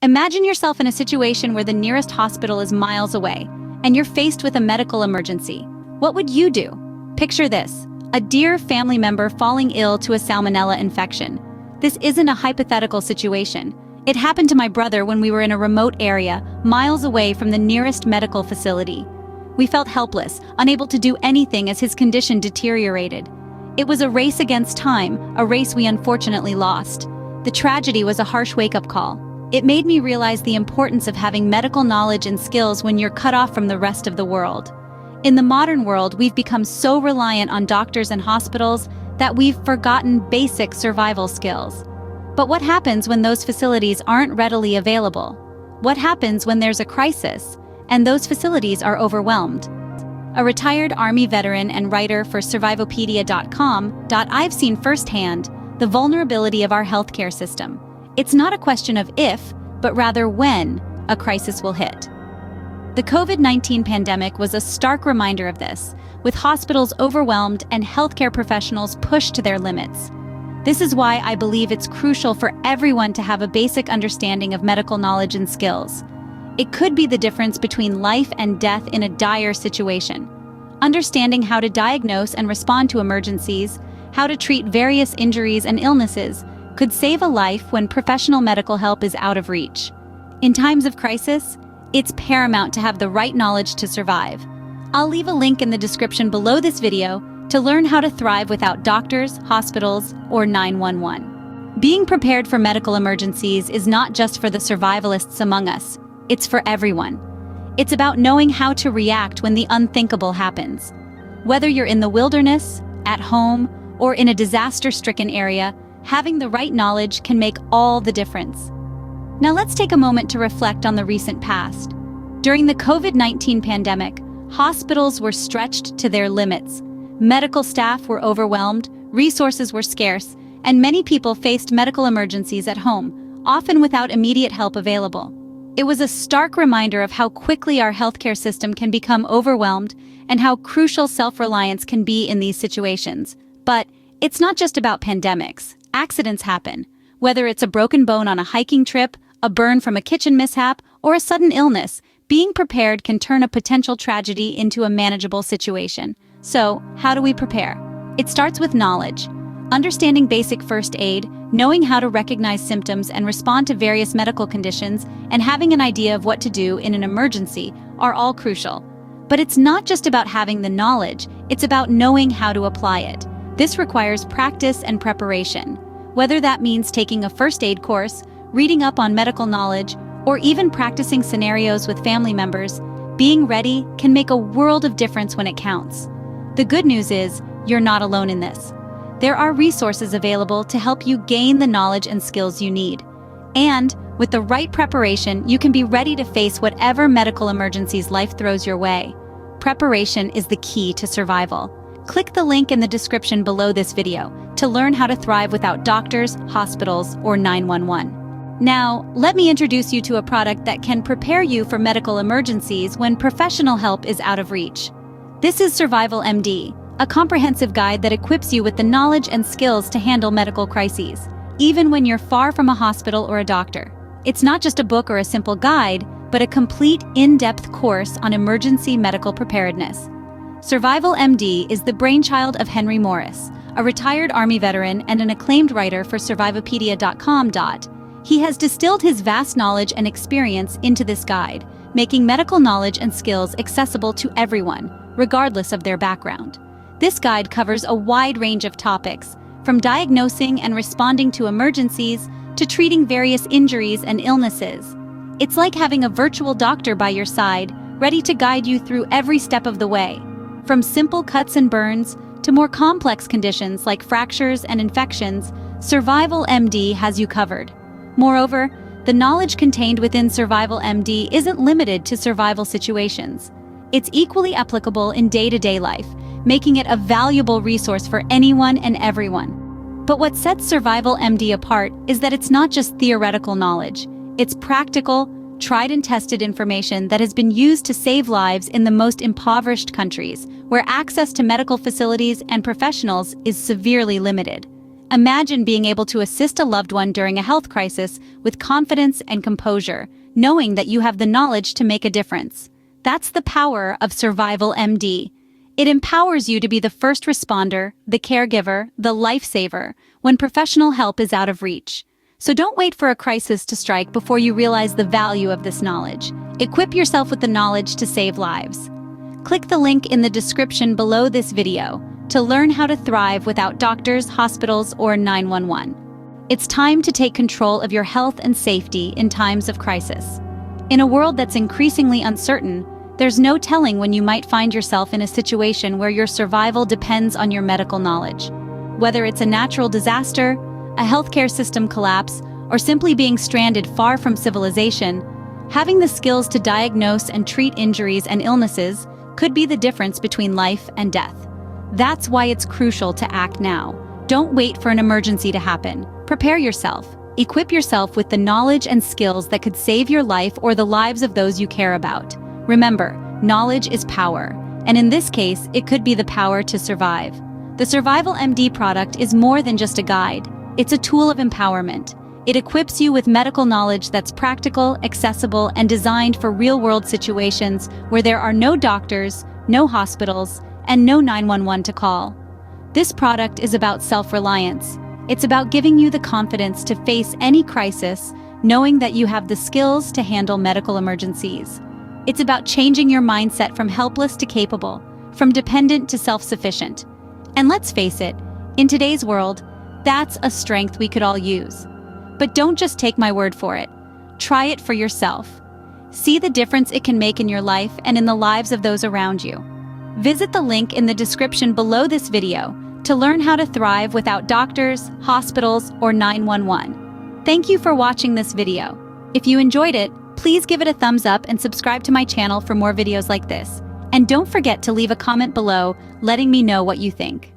Imagine yourself in a situation where the nearest hospital is miles away, and you're faced with a medical emergency. What would you do? Picture this: a dear family member falling ill to a Salmonella infection. This isn't a hypothetical situation. It happened to my brother when we were in a remote area, miles away from the nearest medical facility. We felt helpless, unable to do anything as his condition deteriorated. It was a race against time, a race we unfortunately lost. The tragedy was a harsh wake-up call. It made me realize the importance of having medical knowledge and skills when you're cut off from the rest of the world. In the modern world, we've become so reliant on doctors and hospitals that we've forgotten basic survival skills. But what happens when those facilities aren't readily available? What happens when there's a crisis and those facilities are overwhelmed? A retired Army veteran and writer for Survivopedia.com, I've seen firsthand the vulnerability of our healthcare system. It's not a question of if, but rather when, a crisis will hit. The COVID-19 pandemic was a stark reminder of this, with hospitals overwhelmed and healthcare professionals pushed to their limits. This is why I believe it's crucial for everyone to have a basic understanding of medical knowledge and skills. It could be the difference between life and death in a dire situation. Understanding how to diagnose and respond to emergencies, how to treat various injuries and illnesses, could save a life when professional medical help is out of reach. In times of crisis, it's paramount to have the right knowledge to survive. I'll leave a link in the description below this video to learn how to thrive without doctors, hospitals, or 911. Being prepared for medical emergencies is not just for the survivalists among us, it's for everyone. It's about knowing how to react when the unthinkable happens. Whether you're in the wilderness, at home, or in a disaster-stricken area, having the right knowledge can make all the difference. Now let's take a moment to reflect on the recent past. During the COVID-19 pandemic, hospitals were stretched to their limits. Medical staff were overwhelmed, resources were scarce, and many people faced medical emergencies at home, often without immediate help available. It was a stark reminder of how quickly our healthcare system can become overwhelmed and how crucial self-reliance can be in these situations. But it's not just about pandemics. Accidents happen. Whether it's a broken bone on a hiking trip, a burn from a kitchen mishap, or a sudden illness, being prepared can turn a potential tragedy into a manageable situation. So, how do we prepare? It starts with knowledge. Understanding basic first aid, knowing how to recognize symptoms and respond to various medical conditions, and having an idea of what to do in an emergency are all crucial. But it's not just about having the knowledge, it's about knowing how to apply it. This requires practice and preparation. Whether that means taking a first aid course, reading up on medical knowledge, or even practicing scenarios with family members, being ready can make a world of difference when it counts. The good news is, you're not alone in this. There are resources available to help you gain the knowledge and skills you need. And with the right preparation, you can be ready to face whatever medical emergencies life throws your way. Preparation is the key to survival. Click the link in the description below this video to learn how to thrive without doctors, hospitals, or 911. Now, let me introduce you to a product that can prepare you for medical emergencies when professional help is out of reach. This is Survival MD, a comprehensive guide that equips you with the knowledge and skills to handle medical crises, even when you're far from a hospital or a doctor. It's not just a book or a simple guide, but a complete, in-depth course on emergency medical preparedness. Survival MD is the brainchild of Henry Morris, a retired Army veteran and an acclaimed writer for Survivopedia.com. He has distilled his vast knowledge and experience into this guide, making medical knowledge and skills accessible to everyone, regardless of their background. This guide covers a wide range of topics, from diagnosing and responding to emergencies to treating various injuries and illnesses. It's like having a virtual doctor by your side, ready to guide you through every step of the way. From simple cuts and burns to more complex conditions like fractures and infections, Survival MD has you covered. Moreover, the knowledge contained within Survival MD isn't limited to survival situations. It's equally applicable in day-to-day life, making it a valuable resource for anyone and everyone. But what sets Survival MD apart is that it's not just theoretical knowledge. It's practical, tried and tested information that has been used to save lives in the most impoverished countries, where access to medical facilities and professionals is severely limited. Imagine being able to assist a loved one during a health crisis with confidence and composure, knowing that you have the knowledge to make a difference. That's the power of Survival MD. It empowers you to be the first responder, the caregiver, the lifesaver, when professional help is out of reach. So don't wait for a crisis to strike before you realize the value of this knowledge. Equip yourself with the knowledge to save lives. Click the link in the description below this video to learn how to thrive without doctors, hospitals, or 911. It's time to take control of your health and safety in times of crisis. In a world that's increasingly uncertain, there's no telling when you might find yourself in a situation where your survival depends on your medical knowledge. Whether it's a natural disaster, a healthcare system collapse, or simply being stranded far from civilization, having the skills to diagnose and treat injuries and illnesses could be the difference between life and death. That's why it's crucial to act now. Don't wait for an emergency to happen. Prepare yourself. Equip yourself with the knowledge and skills that could save your life or the lives of those you care about. Remember, knowledge is power, and in this case, it could be the power to survive. The Survival MD product is more than just a guide. It's a tool of empowerment. It equips you with medical knowledge that's practical, accessible, and designed for real-world situations where there are no doctors, no hospitals, and no 911 to call. This product is about self-reliance. It's about giving you the confidence to face any crisis, knowing that you have the skills to handle medical emergencies. It's about changing your mindset from helpless to capable, from dependent to self-sufficient. And let's face it, in today's world, that's a strength we could all use. But don't just take my word for it. Try it for yourself. See the difference it can make in your life and in the lives of those around you. Visit the link in the description below this video to learn how to thrive without doctors, hospitals, or 911. Thank you for watching this video. If you enjoyed it, please give it a thumbs up and subscribe to my channel for more videos like this. And don't forget to leave a comment below letting me know what you think.